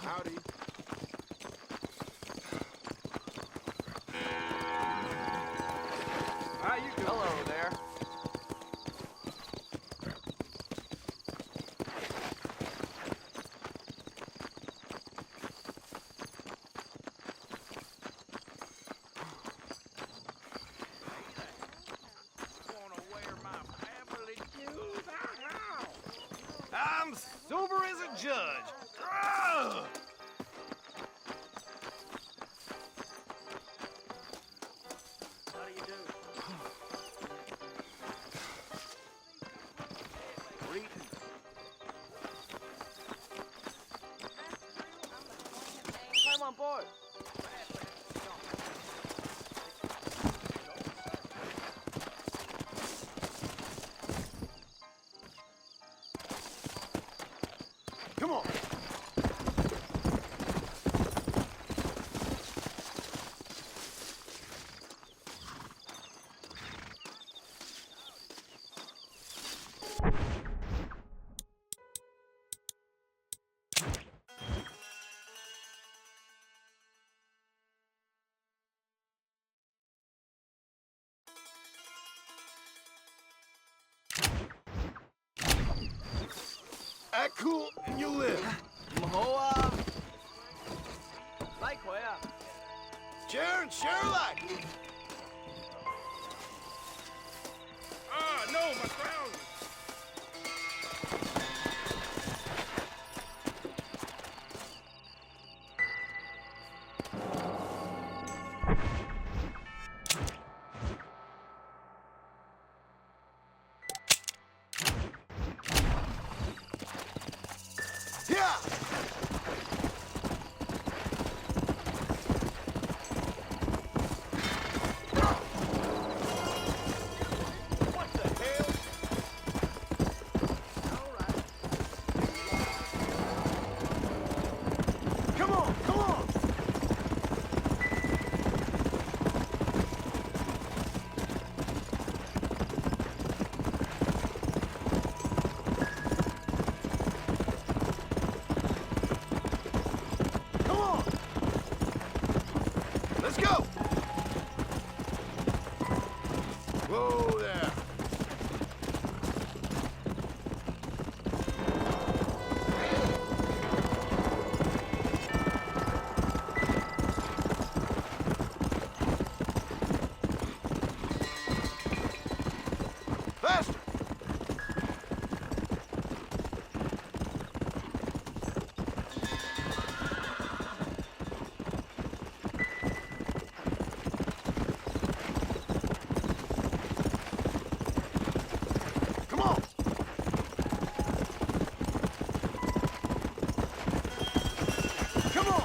Howdy. How you doing? Hello there. I'm sober as a judge. Ugh. How do you do? Reading. Come on board. Come on. Act cool and you live. 唔好啊！拉佢啊！ Share and share alike. Ah, no, my crown. Yeah. What the hell? All right. Come on, come on. Come on. Let's go. Whoa there. Faster. Come on. Come on.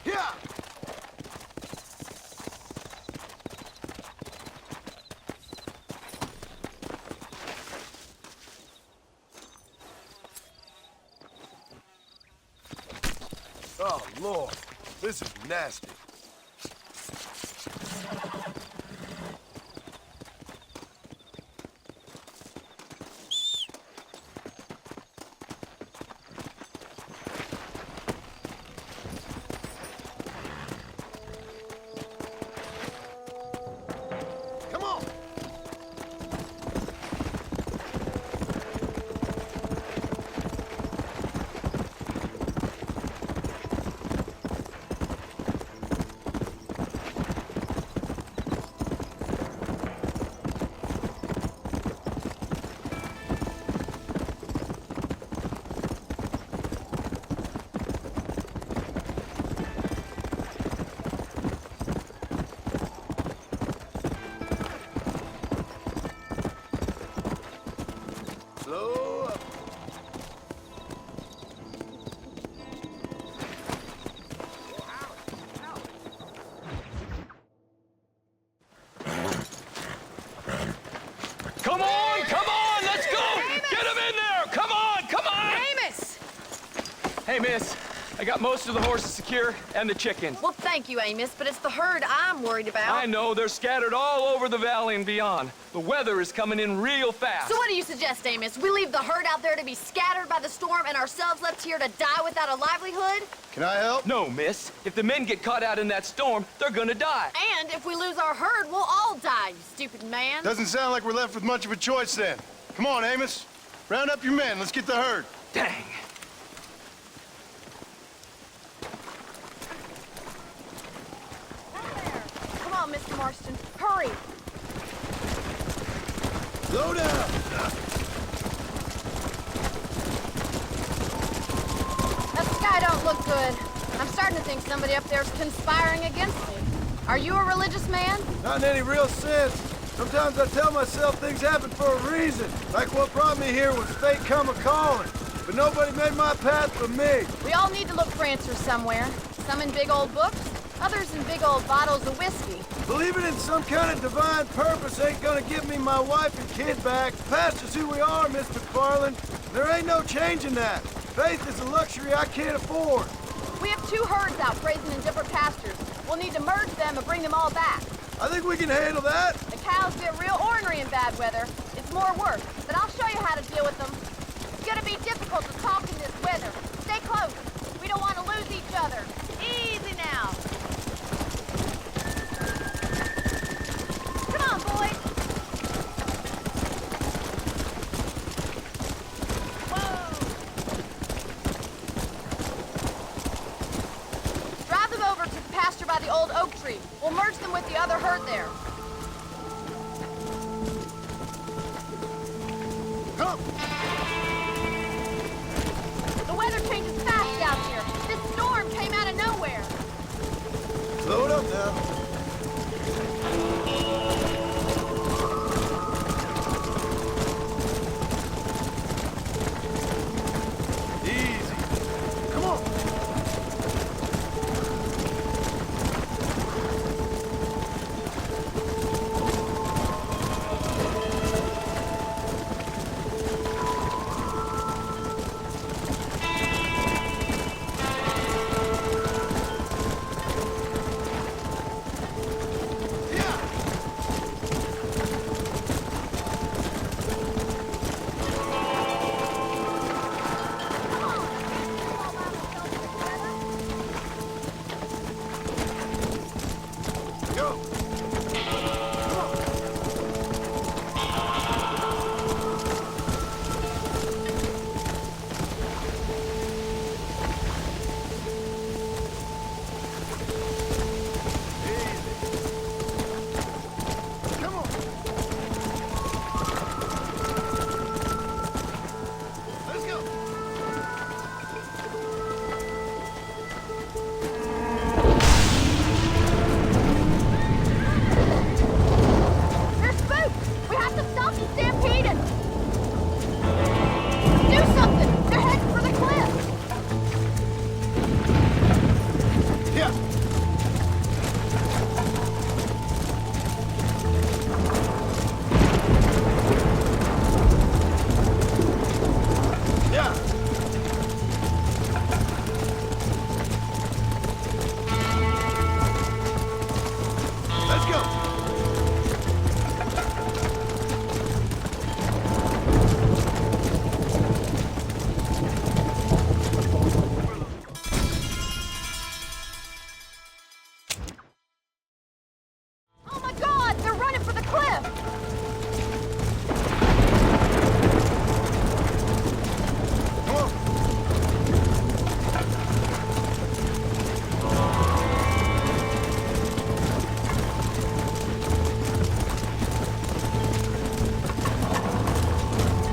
Yeah. Oh, Lord. This is nasty. Come on. Hey, miss. I got most of the horses secure and the chickens. Well, thank you, Amos, but it's the herd I'm worried about. I know, they're scattered all over the valley and beyond. The weather is coming in real fast. So what do you suggest, Amos? We leave the herd out there to be scattered by the storm and ourselves left here to die without a livelihood? Can I help? No, miss. If the men get caught out in that storm, they're gonna die. And if we lose our herd, we'll all die, you stupid man. Doesn't sound like we're left with much of a choice then. Come on, Amos. Round up your men. Let's get the herd. Dang. Come on, Mr. Marston. Hurry. Slow down. That sky don't look good. I'm starting to think somebody up there's conspiring against me. Are you a religious man? Not in any real sense. Sometimes I tell myself things happen for a reason. Like what brought me here was fate come a-calling. But nobody made my path for me. We all need to look for answers somewhere. Some in big old books, others in big old bottles of whiskey. Believing in some kind of divine purpose ain't gonna give me my wife and kid back. Past is who we are, Miss MacFarlane. There ain't no changing that. Faith is a luxury I can't afford. We have 2 herds out grazing in different pastures. We'll need to merge them and bring them all back. I think we can handle that. The cows get real ornery in bad weather. It's more work, but I'll show you how to deal with them. It's gonna be difficult to talk in this weather. Stay close. We don't want to lose each other. Easy now. Come on, boys. Whoa. Drive them over to the pasture by the old oak tree. We'll merge them with the other herd there. Come. The weather changes fast out here. This storm came out of nowhere. Slow it up now. Easy. Come on. Go. Come on. Let's go. They're spooked! We have to stop them stampeding! Do something! They're heading for the cliff! Yeah. Yeah. Let's go. Oh my God! They're running for the cliff! Come on.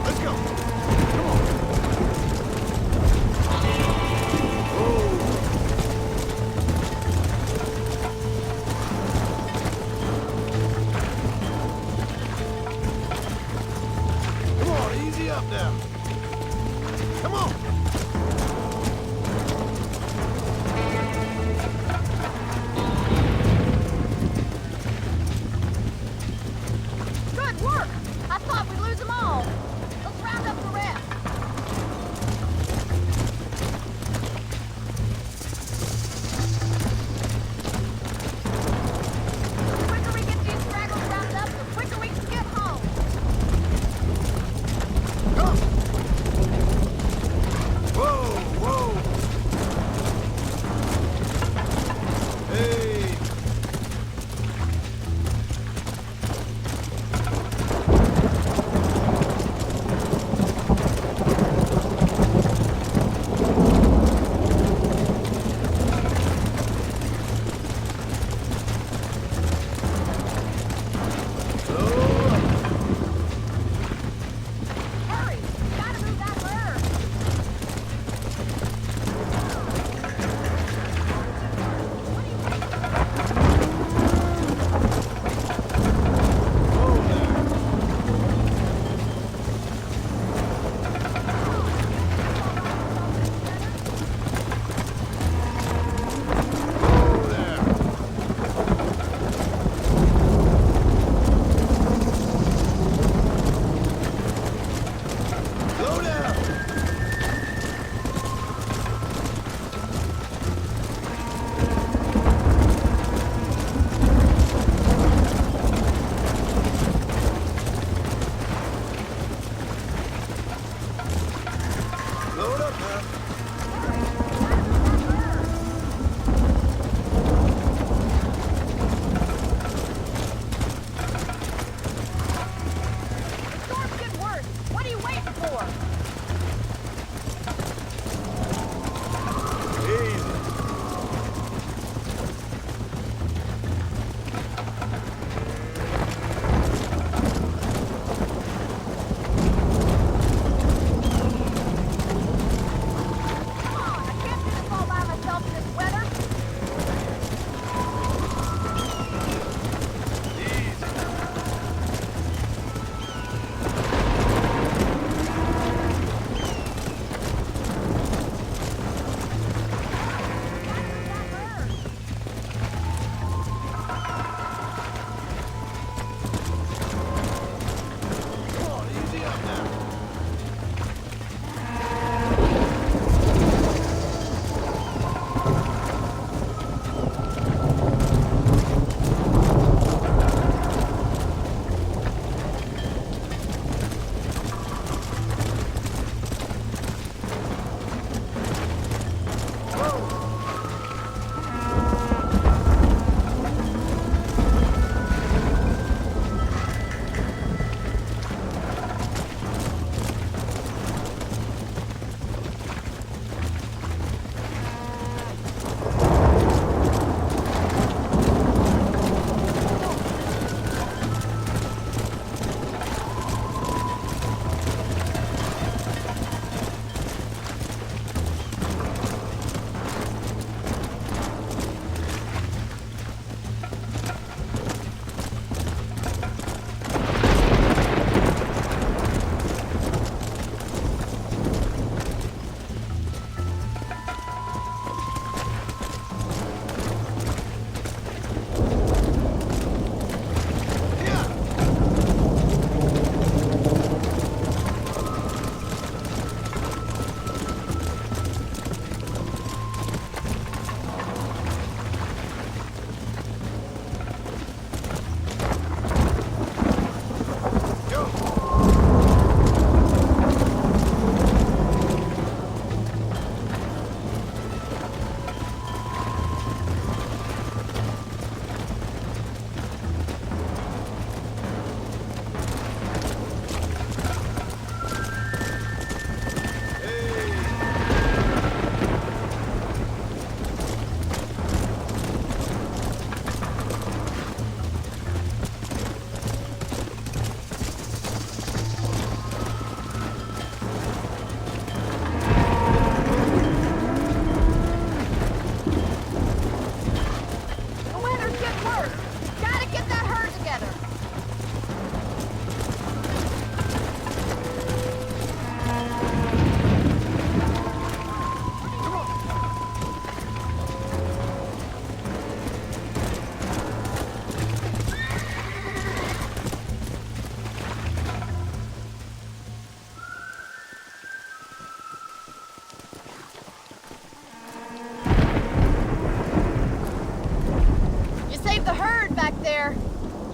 Let's go. Come on. Come on, easy up now. Come on. Good work! I thought we'd lose them all. Let's round up the rest.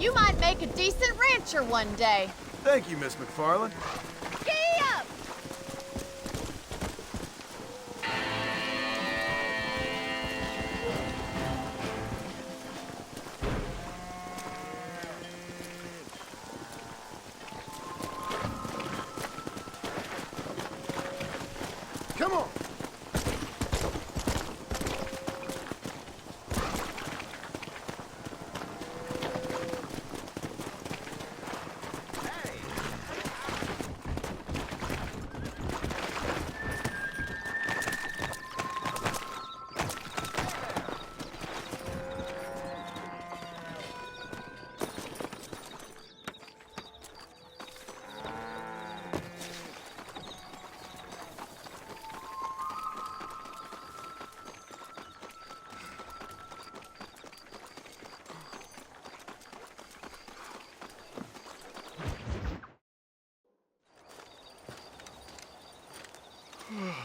You might make a decent rancher one day. Thank you, Miss MacFarlane. Gee up! Come on.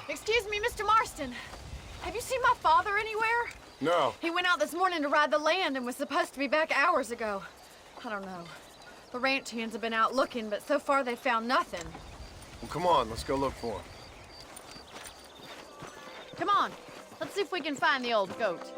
Excuse me, Mr. Marston. Have you seen my father anywhere? No. He went out this morning to ride the land and was supposed to be back hours ago. I don't know. The ranch hands have been out looking, but so far they found nothing. Well, come on, let's go look for him. Come on, let's see if we can find the old goat.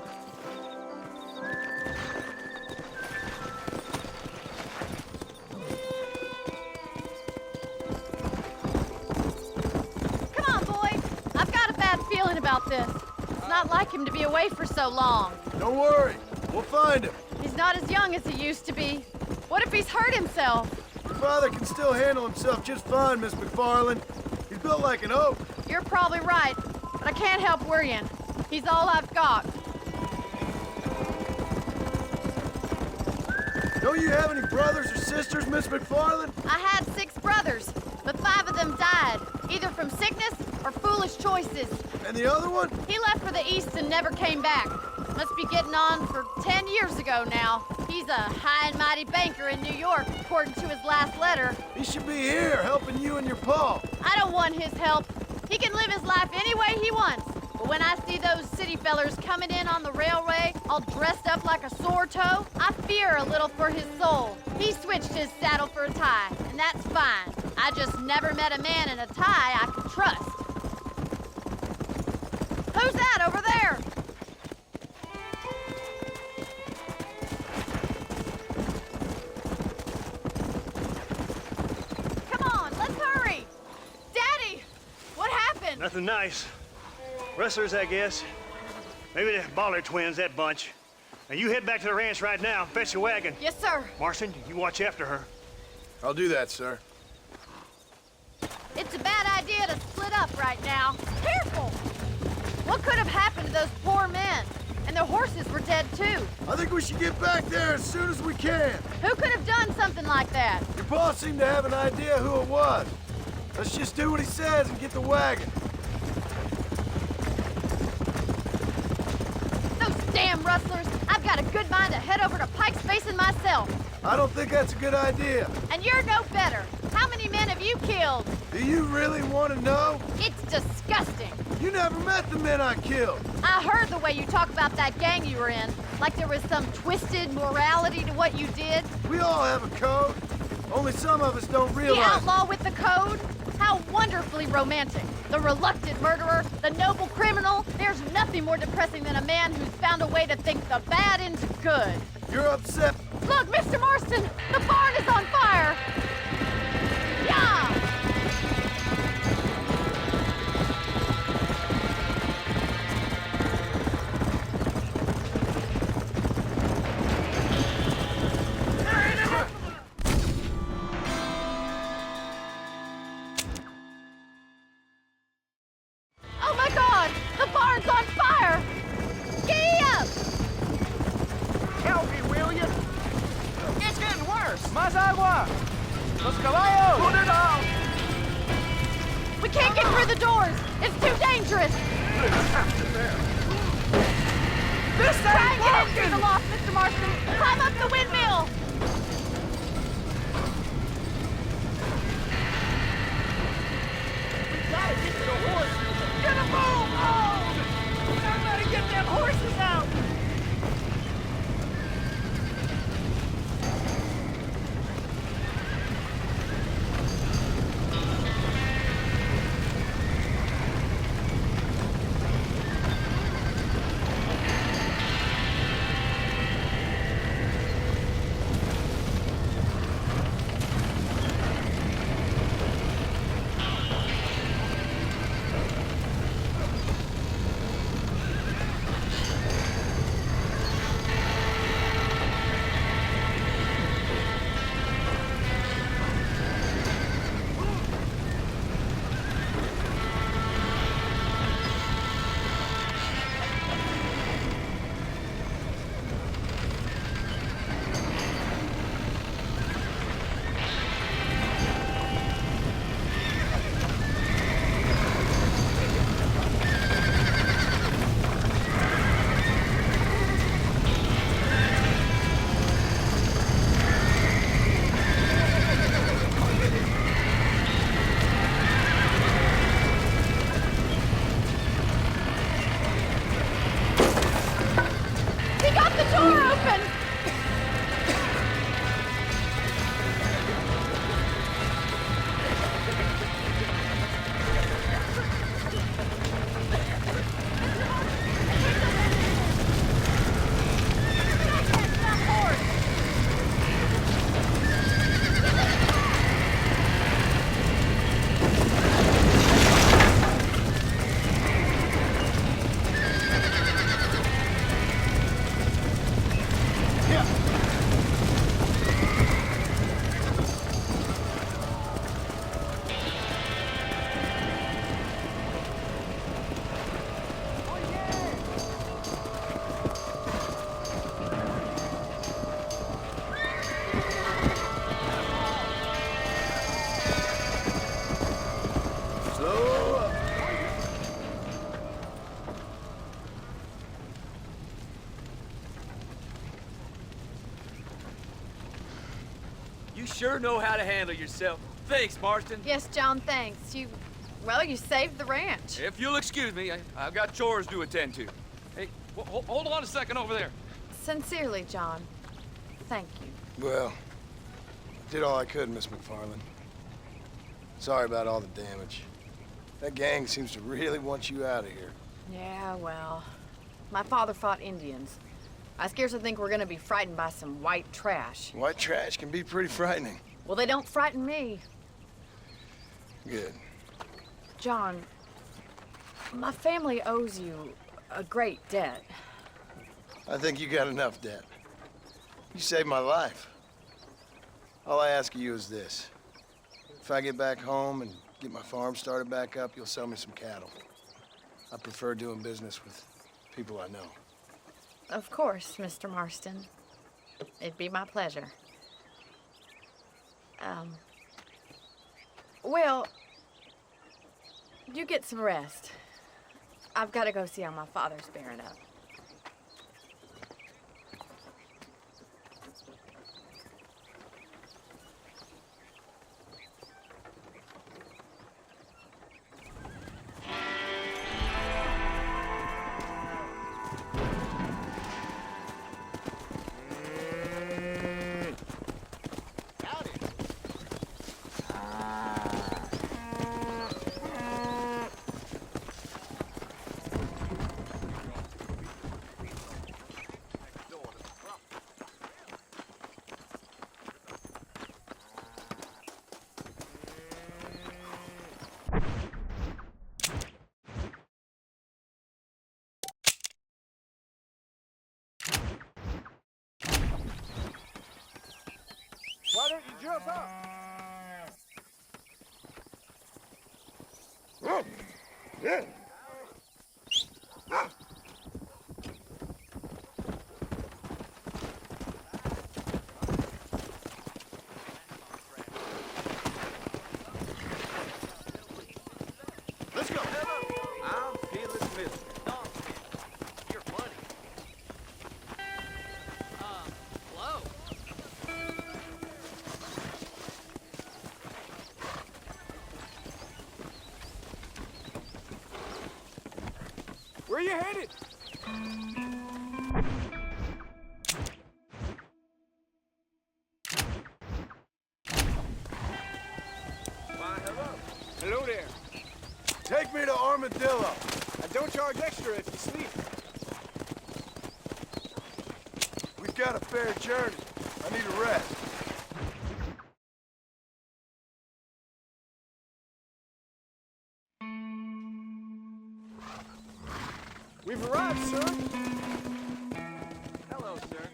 Come on, boys. I've got a bad feeling about this. It's not like him to be away for so long. Don't worry, we'll find him. He's not as young as he used to be. What if he's hurt himself? Your father can still handle himself just fine, Miss MacFarlane. He's built like an oak. You're probably right, but I can't help worrying. He's all I've got. Don't you have any brothers or sisters, Miss MacFarlane? I had 6 brothers, but 5 of them died, either from sickness or foolish choices. And the other one? He left for the east and never came back. Must be getting on for 10 years ago now. He's a high and mighty banker in New York, according to his last letter. He should be here, helping you and your pa. I don't want his help. He can live his life any way he wants. But when I see those city fellers coming in on the railway, all dressed up like a sore toe, I fear a little for his soul. He switched his saddle for a tie, and that's fine. I just never met a man in a tie I could trust. Who's that over there? Come on, let's hurry! Daddy! What happened? Nothing nice. Rustlers, I guess. Maybe the Bollard twins, that bunch. Now you head back to the ranch right now and fetch the wagon. Yes, sir. Marston, you watch after her. I'll do that, sir. It's a bad idea to split up right now. Careful! What could have happened to those poor men? And their horses were dead, too. I think we should get back there as soon as we can. Who could have done something like that? Your pa seemed to have an idea who it was. Let's just do what he says and get the wagon. Those damn rustlers! I've got a good mind to head over to Pike's Basin myself. I don't think that's a good idea. And you're no better. How many men have you killed? Do you really want to know? It's disgusting. You never met the men I killed. I heard the way you talk about that gang you were in, like there was some twisted morality to what you did. We all have a code. Only some of us don't The realize. outlaw with the code? How wonderfully romantic. The reluctant murderer, the noble criminal. There's nothing more depressing than a man who's found a way to think the bad into good. You're upset. Look, Mr. Marston, the barn is on fire. Yeah! Oh my God! The barn's on fire! Giddy up! Help me, will you? It's getting worse. ¡Más agua! ¡Los caballos! Put it on. We can't get through the doors! It's too dangerous! This Try ain't and get in through working. the loft, Mr. Marston! Climb up the windmill! Gotta get to the horses. Get a move on. Everybody get them horses out. sure know how to handle yourself. Thanks, Marston. Yes, John, thanks. Well, you saved the ranch. If you'll excuse me, I've got chores to attend to. Hey, hold on a second over there. Sincerely, John. Thank you. Well, I did all I could, Miss MacFarlane. Sorry about all the damage. That gang seems to really want you out of here. Yeah, well, my father fought Indians. I scarcely think we're gonna be frightened by some white trash. White trash can be pretty frightening. Well, they don't frighten me. Good. John, my family owes you a great debt. I think you got enough debt. You saved my life. All I ask of you is this. If I get back home and get my farm started back up, you'll sell me some cattle. I prefer doing business with people I know. Of course, Mr. Marston. It'd be my pleasure. Well, you get some rest. I've got to go see how my father's bearing up. Why don't you jump up? Let's go. I'm feeling miserable. You're funny. Hello? Where you headed? Why, hello. Hello there. Take me to Armadillo. I don't charge extra if you sleep. We've got a fair journey. I need a rest. We've arrived, sir. Hello, sir.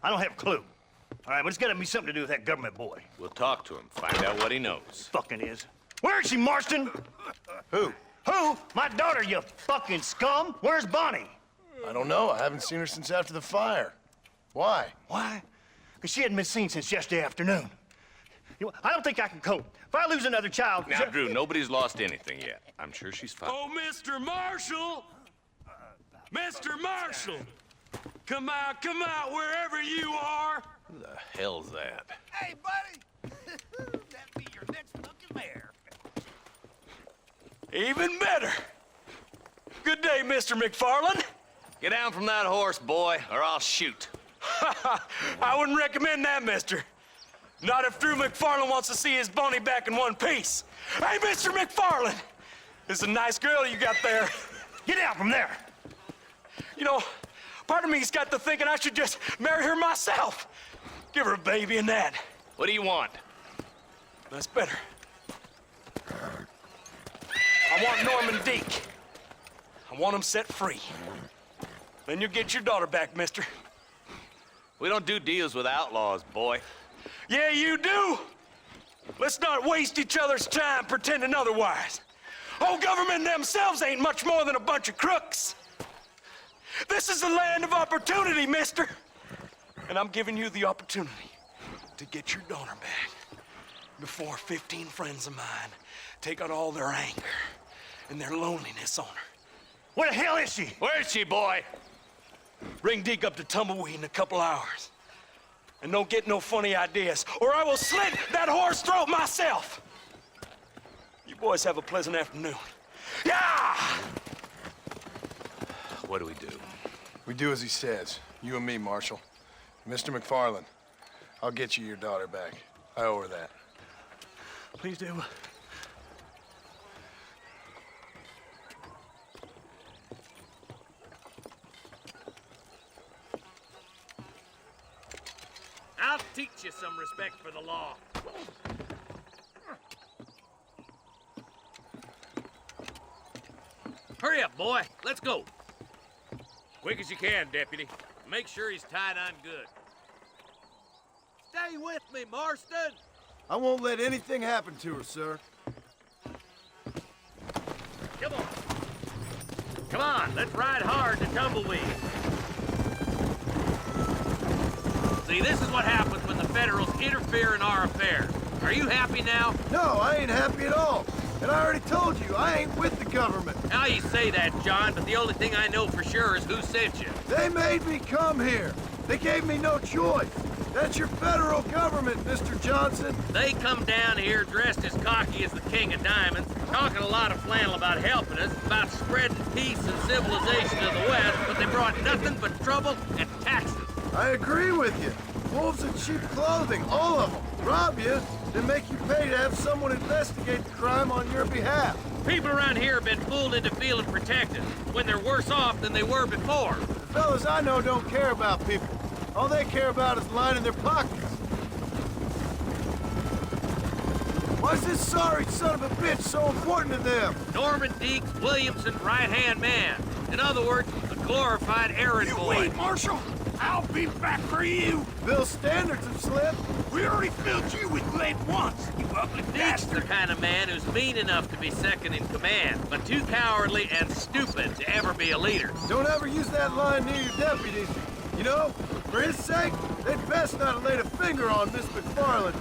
I don't have a clue. All right, but it's got to be something to do with that government boy. We'll talk to him, find out what he knows. Fucking is. Where is she, Marston? Who? Who? My daughter, you fucking scum. Where's Bonnie? I don't know. I haven't seen her since after the fire. Why? Why? Because she hadn't been seen since yesterday afternoon. You know, I don't think I can cope. If I lose another child... Now, Drew, nobody's lost anything yet. I'm sure she's fine. Oh, Mr. Marshall! Mr. Marshall! Come out, wherever you are! Who the hell's that? Hey, buddy! That be your next fucking mayor. Even better! Good day, Mr. MacFarlane. Get down from that horse, boy, or I'll shoot. I wouldn't recommend that, mister. Not if Drew MacFarlane wants to see his Bonnie back in one piece. Hey, Mr. MacFarlane! This is a nice girl you got there. Get out from there! You know, part of me's got to thinking I should just marry her myself. Give her a baby and that. What do you want? That's better. I want Norman Deek. I want him set free. Then you'll get your daughter back, mister. We don't do deals with outlaws, boy. Yeah, you do. Let's not waste each other's time pretending otherwise. Old government themselves ain't much more than a bunch of crooks. This is the land of opportunity, mister. And I'm giving you the opportunity to get your daughter back before 15 friends of mine take out all their anger and their loneliness on her. Where the hell is she? Where is she, boy? Bring Deke up to Tumbleweed in a couple hours. And don't get no funny ideas, or I will slit that whore's throat myself. You boys have a pleasant afternoon. Yeah! What do we do? We do as he says. You and me, Marshal. Mr. MacFarlane, I'll get you your daughter back. I owe her that. Please do. I'll teach you some respect for the law. Hurry up, boy. Let's go. Quick as you can, deputy. Make sure he's tied on good. Stay with me, Marston. I won't let anything happen to her, sir. Come on. Come on, let's ride hard to Tumbleweed. See, this is what happens when the Federals interfere in our affairs. Are you happy now? No, I ain't happy at all. And I already told you, I ain't with the government. Now you say that, John, but the only thing I know for sure is who sent you. They made me come here. They gave me no choice. That's your federal government, Mr. Johnson. They come down here dressed as cocky as the King of Diamonds, talking a lot of flannel about helping us, about spreading peace and civilization to the West, but they brought nothing but trouble and taxes. I agree with you. Wolves in cheap clothing, all of them. Rob you, then make you pay to have someone investigate the crime on your behalf. People around here have been fooled into feeling protected, when they're worse off than they were before. The fellas I know don't care about people. All they care about is lining their pockets. Why's this sorry son of a bitch so important to them? Norman Deeks Williamson's right-hand man. In other words, a glorified errand boy. Wait, Marshal. I'll be back for you. Bill's standards have slipped. We already filled you with lead once, you ugly Deeks the bastard. kind of man who's mean enough to be second in command, but too cowardly and stupid to ever be a leader. Don't ever use that line near your deputies. You know, for his sake, they'd best not have laid a finger on Miss MacFarlane.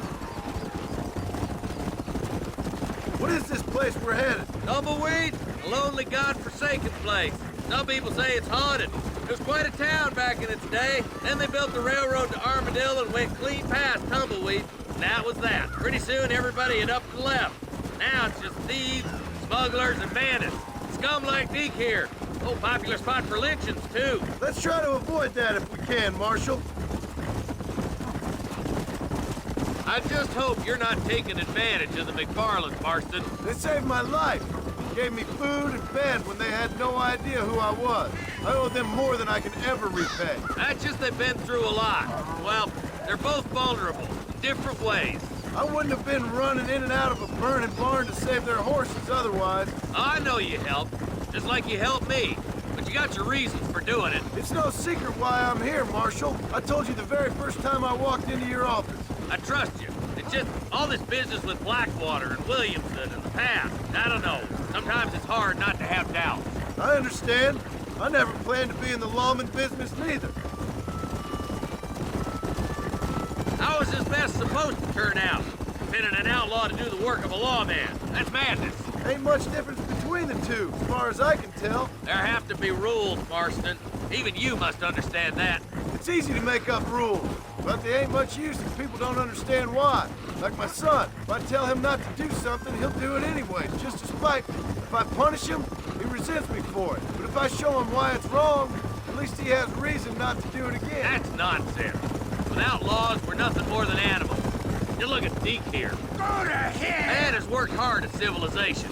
What is this place we're headed? Tumbleweed, a lonely, godforsaken place. Some people say it's haunted. It was quite a town back in its day. Then they built the railroad to Armadillo and went clean past Tumbleweed. And that was that. Pretty soon everybody had up and left. Now it's just thieves, smugglers, and bandits. Scum like Deke here. Oh, popular spot for lynchings, too. Let's try to avoid that if we can, Marshal. I just hope you're not taking advantage of the MacFarlanes, Marston. They saved my life. Gave me food and bed when they had no idea who I was. I owe them more than I can ever repay. That's just they've been through a lot. Well, they're both vulnerable, in different ways. I wouldn't have been running in and out of a burning barn to save their horses otherwise. I know you helped, just like you helped me. But you got your reasons for doing it. It's no secret why I'm here, Marshal. I told you the very first time I walked into your office. I trust you. It's just all this business with Blackwater and Williamson and the past. I don't know. Sometimes it's hard not to have doubts. I understand. I never planned to be in the lawman business neither. How is this mess supposed to turn out? Pinning an outlaw to do the work of a lawman. That's madness. Ain't much difference between the two, as far as I can tell. There have to be rules, Marston. Even you must understand that. It's easy to make up rules, but they ain't much use if people don't understand why. Like my son, if I tell him not to do something, he'll do it anyway, just to spite me. If I punish him, he resents me for it. But if I show him why it's wrong, at least he has reason not to do it again. That's nonsense. Without laws, we're nothing more than animals. You look at Deke here. Go to hell. Man has worked hard at civilization.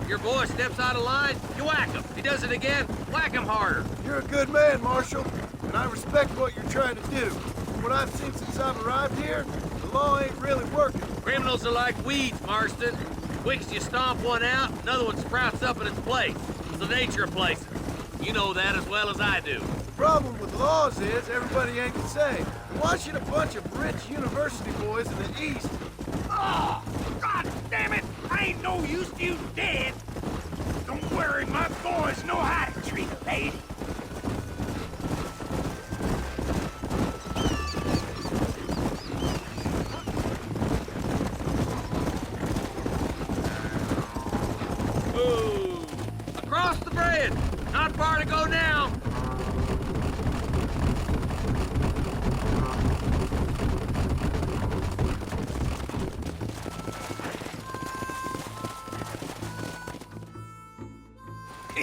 Your boy steps out of line, you whack him. He does it again, whack him harder. You're a good man, Marshal, and I respect what you're trying to do. From what I've seen since I've arrived here, the law ain't really working. Criminals are like weeds, Marston. Quick as you stomp one out, another one sprouts up in its place. It's the nature of places. You know that as well as I do. Problem with laws is everybody ain't the same. Why should a bunch of rich university boys in the East... Oh, God damn it! I ain't no use to you dead. Don't worry, my boys know how to treat a lady. Ooh. Across the bridge. Not far to go now.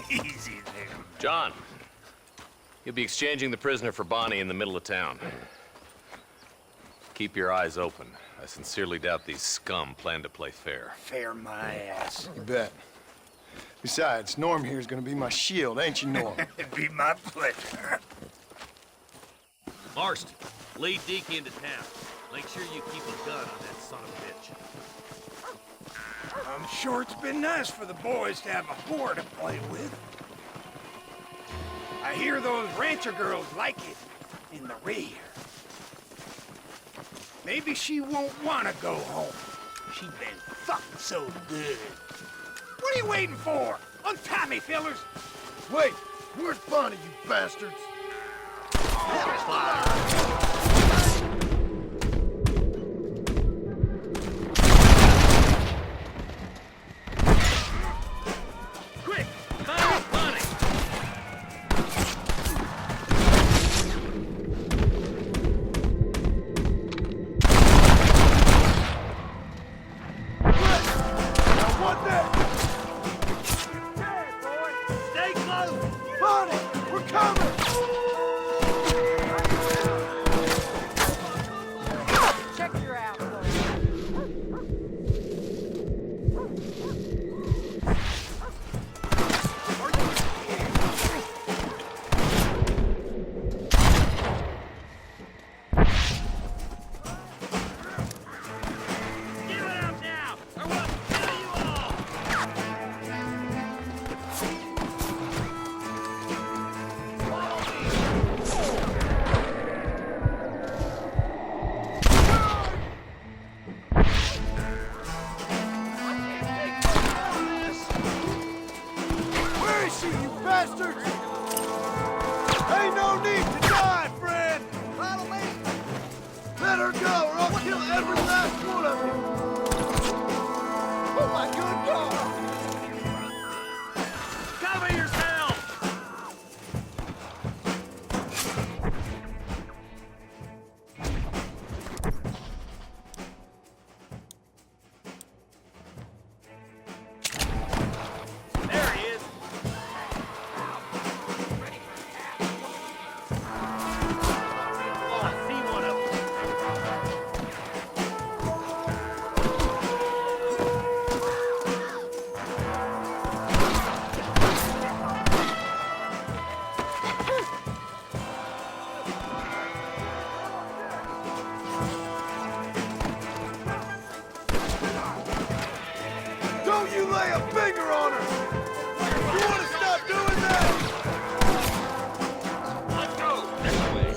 Easy there. John, you'll be exchanging the prisoner for Bonnie in the middle of town. Keep your eyes open. I sincerely doubt these scum plan to play fair. Fair my ass. You bet. Besides, Norm here's gonna be my shield, ain't you, Norm? It'd be my pleasure. Marston, lead Deke into town. Make sure you keep a gun on that son of a bitch. I'm sure it's been nice for the boys to have a whore to play with. I hear those rancher girls like it in the rear. Maybe she won't want to go home. She's been fucked so good. What are you waiting for? Untie me, fellers. Wait, where's Bonnie, you bastards? Quick! Find Bonnie! Now what next? Stay close! Bonnie, we're coming! Check your out. Get out now, or we'll kill you all! Where is she, you bastards? Ain't no need to die, friend! Follow me. Let her go, or I'll kill every last one of you! Oh my good God! Cover yourself! There he is. Oh, I see one of them. Don't you lay a finger on her! You want to stop doing that? Let's go. This way.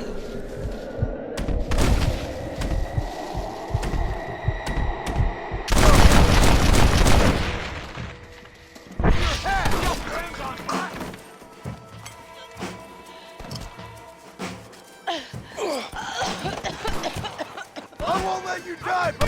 I won't let you die, but...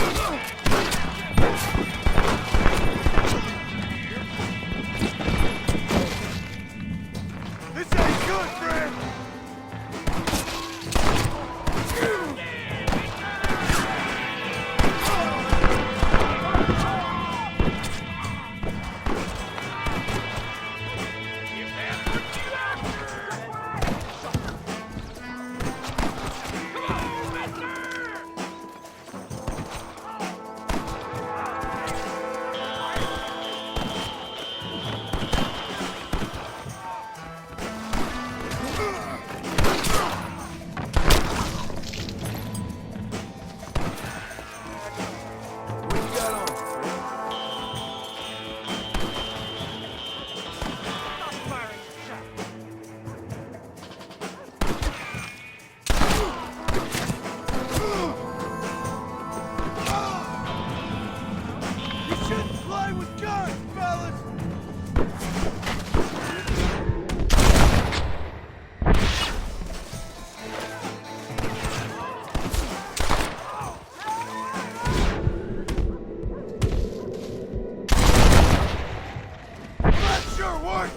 Forward!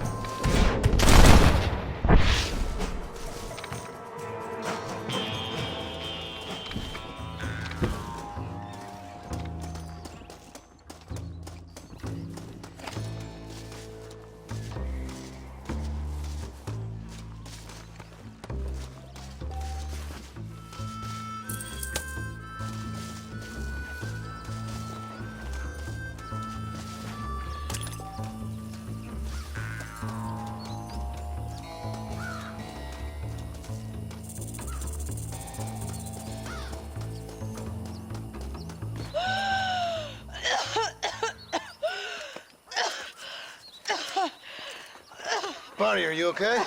Bonnie, are you okay?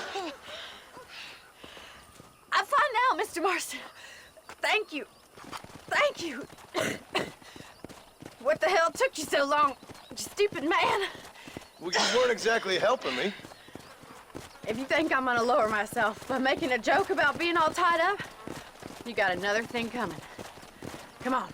I'm fine now, Mr. Marston. Thank you. Thank you. What the hell took you so long, you stupid man? Well, you weren't exactly helping me. If you think I'm gonna lower myself by making a joke about being all tied up, you got another thing coming. Come on.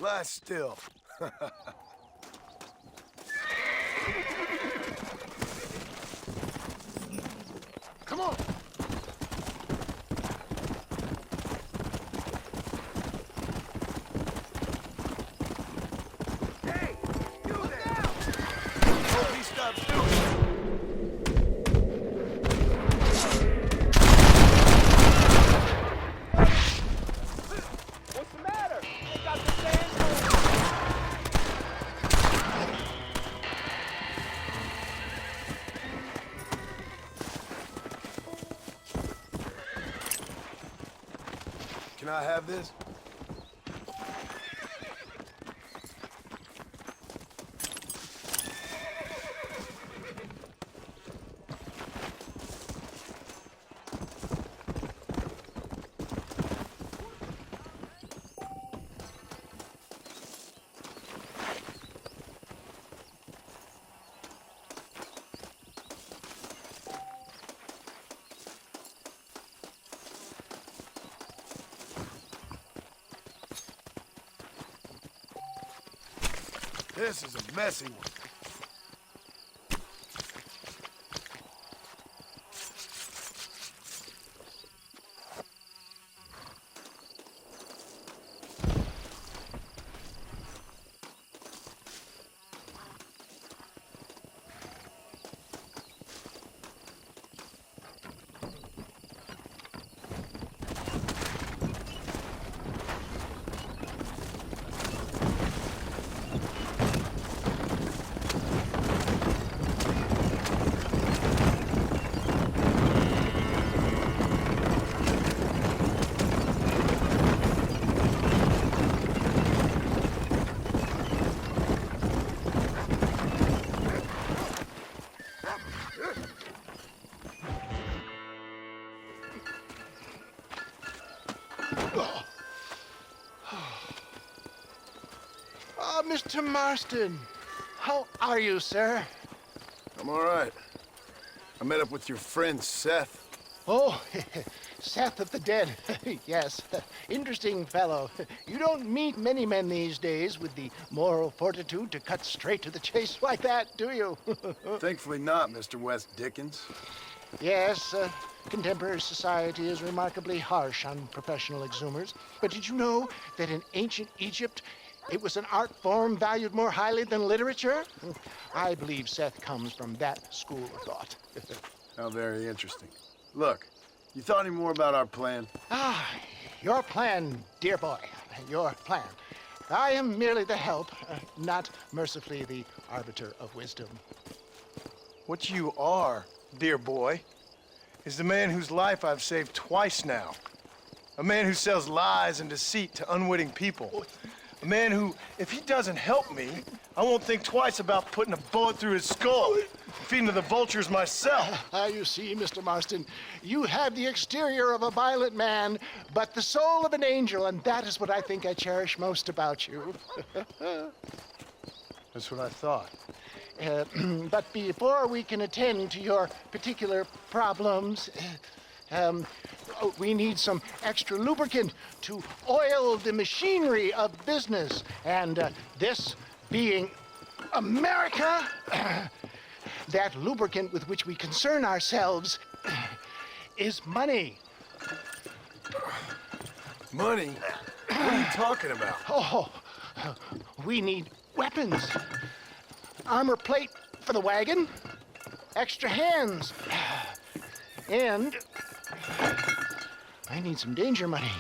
Lie still. Come on. Hey, you there! Hope he stops doing it. What's the matter? They got the sand. Can I have this? This is a messy one. Mr. Marston, how are you, sir? I'm all right. I met up with your friend, Seth. Oh, Seth of the Dead. Yes, interesting fellow. You don't meet many men these days with the moral fortitude to cut straight to the chase like that, do you? Thankfully not, Mr. West Dickens. Yes, contemporary society is remarkably harsh on professional exhumers. But did you know that in ancient Egypt, it was an art form valued more highly than literature? I believe Seth comes from that school of thought. How very interesting. Look, you thought any more about our plan? Ah, your plan, dear boy, your plan. I am merely the help, not mercifully the arbiter of wisdom. What you are, dear boy, is the man whose life I've saved twice now. A man who sells lies and deceit to unwitting people. A man who, if he doesn't help me, I won't think twice about putting a bullet through his skull, feeding to the vultures myself. You see, Mr. Marston, you have the exterior of a violent man, but the soul of an angel, and that is what I think I cherish most about you. That's what I thought. But before we can attend to your particular problems, we need some extra lubricant to oil the machinery of business. And this being America, that lubricant with which we concern ourselves is money. Money? What are you talking about? Oh, we need weapons. Armor plate for the wagon, extra hands, and I need some danger money.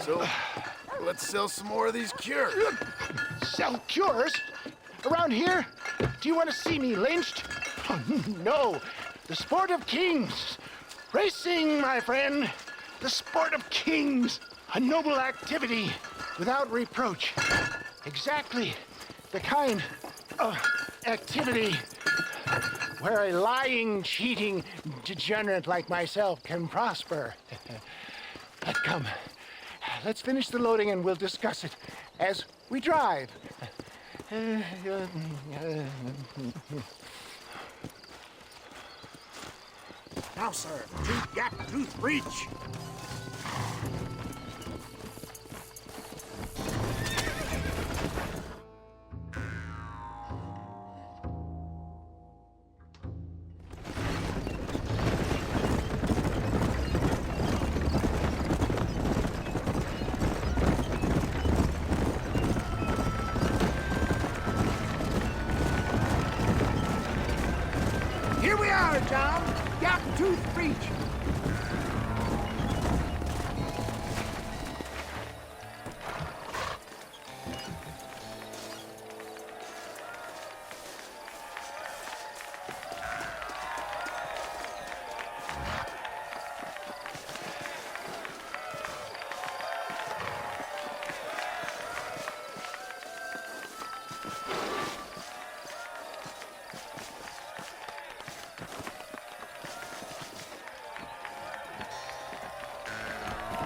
So, let's sell some more of these cures. Sell cures? Around here? Do you want to see me lynched? Oh, no. The sport of kings. Racing, my friend. The sport of kings. A noble activity without reproach. Exactly the kind of activity where a lying, cheating degenerate like myself can prosper. But come, let's finish the loading and we'll discuss it as we drive. Now, sir, tooth gap, tooth breach. Here we are, John. Gap tooth breach.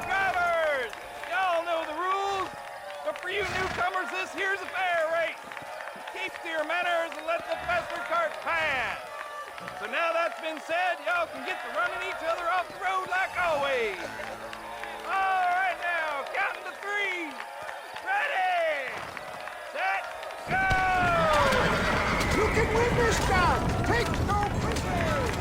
Drivers! Y'all know the rules. But for you newcomers, this here's a fair race. Keep to your manners and let the faster cart pass. So now that's been said, y'all can get to running each other off the road like always. All right now, counting to three. Ready, set, go! can win this job! Take no prisoners!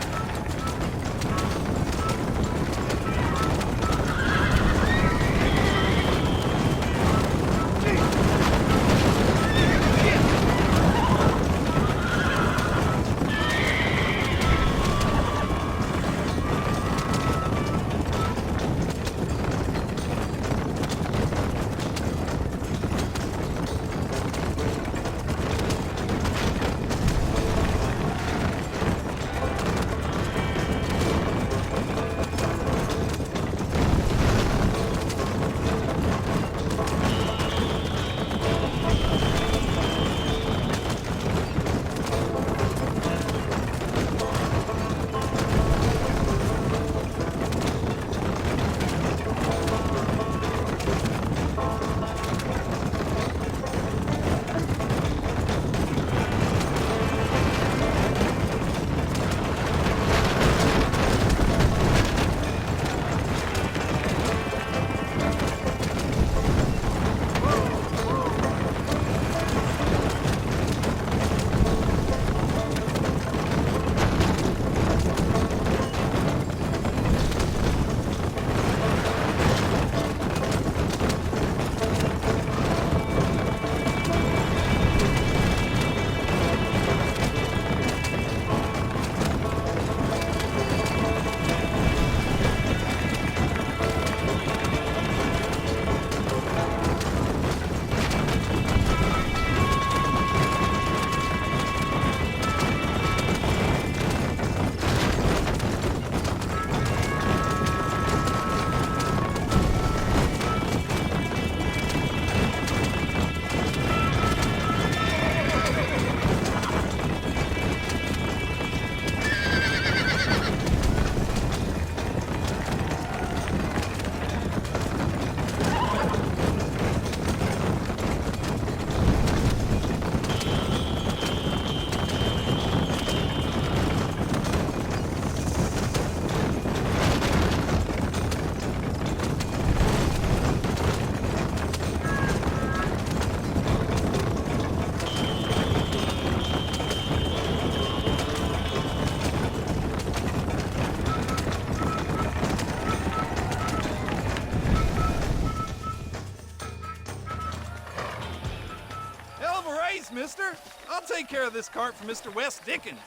Mister. I'll take care of this cart for Mr. West Dickens.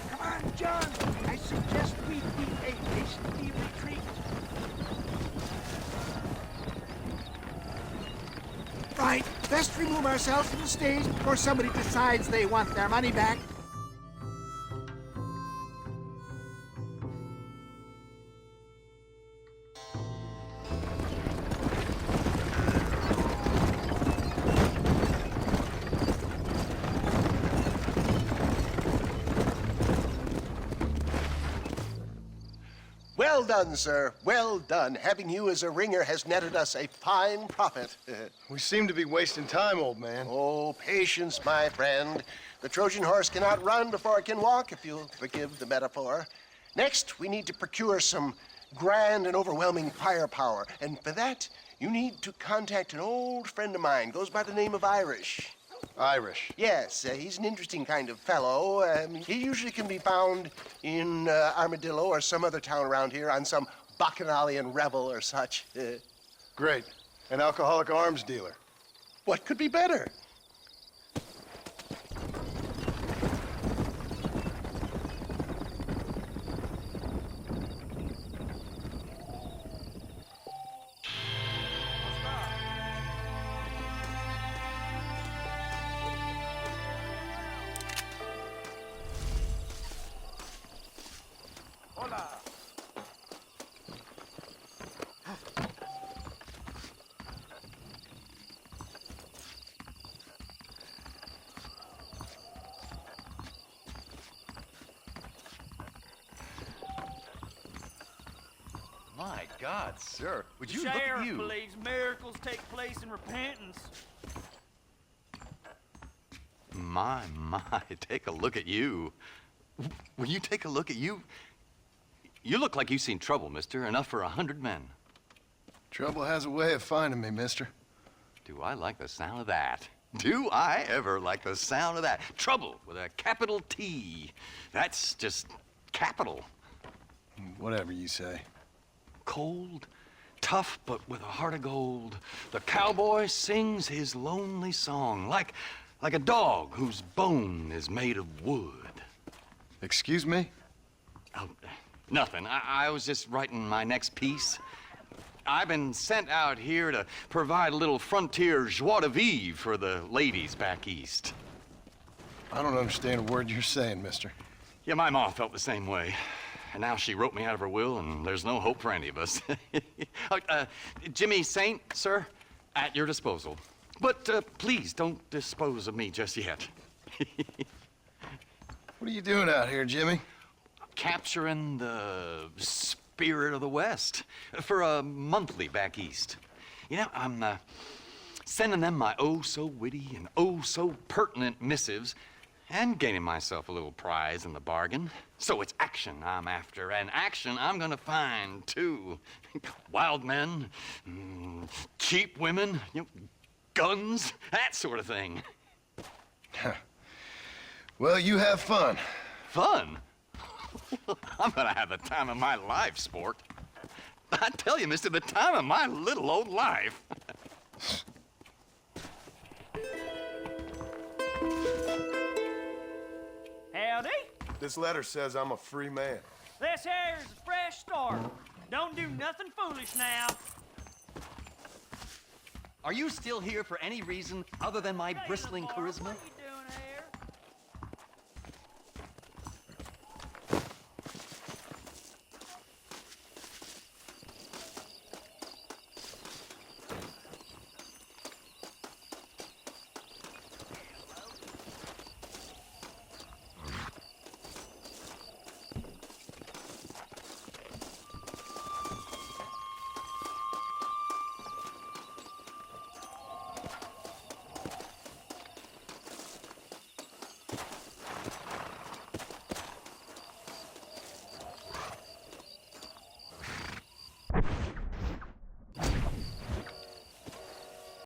Come on, John. I suggest we beat a hasty retreat. Right. Best remove ourselves from the stage before somebody decides they want their money back. Well done, sir. Well done. Having you as a ringer has netted us a fine profit. We seem to be wasting time, old man. Oh, patience, my friend. The Trojan horse cannot run before it can walk, if you'll forgive the metaphor. Next, we need to procure some grand and overwhelming firepower. And for that, you need to contact an old friend of mine. Goes by the name of Irish. Irish. Yes, he's an interesting kind of fellow. He usually can be found in Armadillo or some other town around here on some bacchanalian revel or such. Great. An alcoholic arms dealer. What could be better? My God, sir, would you look at Sheriff you? believes miracles take place in repentance. My, take a look at you. Will you take a look at you? You look like you've seen trouble, mister. Enough for 100 men. Trouble has a way of finding me, mister. Do I like the sound of that? Do I ever like the sound of that? Trouble with a capital T. That's just capital. Whatever you say. Cold, tough, but with a heart of gold. The cowboy sings his lonely song like a dog whose bone is made of wood. Excuse me? Oh, nothing. I was just writing my next piece. I've been sent out here to provide a little frontier joie de vivre for the ladies back east. I don't understand a word you're saying, mister. Yeah, my ma felt the same way. And now she wrote me out of her will, and there's no hope for any of us. Jimmy Saint, sir, at your disposal. But please don't dispose of me just yet. What are you doing out here, Jimmy? Capturing the spirit of the West for a monthly back east. You know, I'm sending them my oh-so-witty and oh-so-pertinent missives and gaining myself a little prize in the bargain. So it's action I'm after, and action I'm gonna find, too. Wild men, cheap women, you know, guns, that sort of thing. Well, you have fun. Fun? I'm gonna have the time of my life, sport. I tell you, mister, the time of my little old life. Howdy. This letter says I'm a free man. This here's a fresh start. Don't do nothing foolish now. Are you still here for any reason other than my bristling charisma?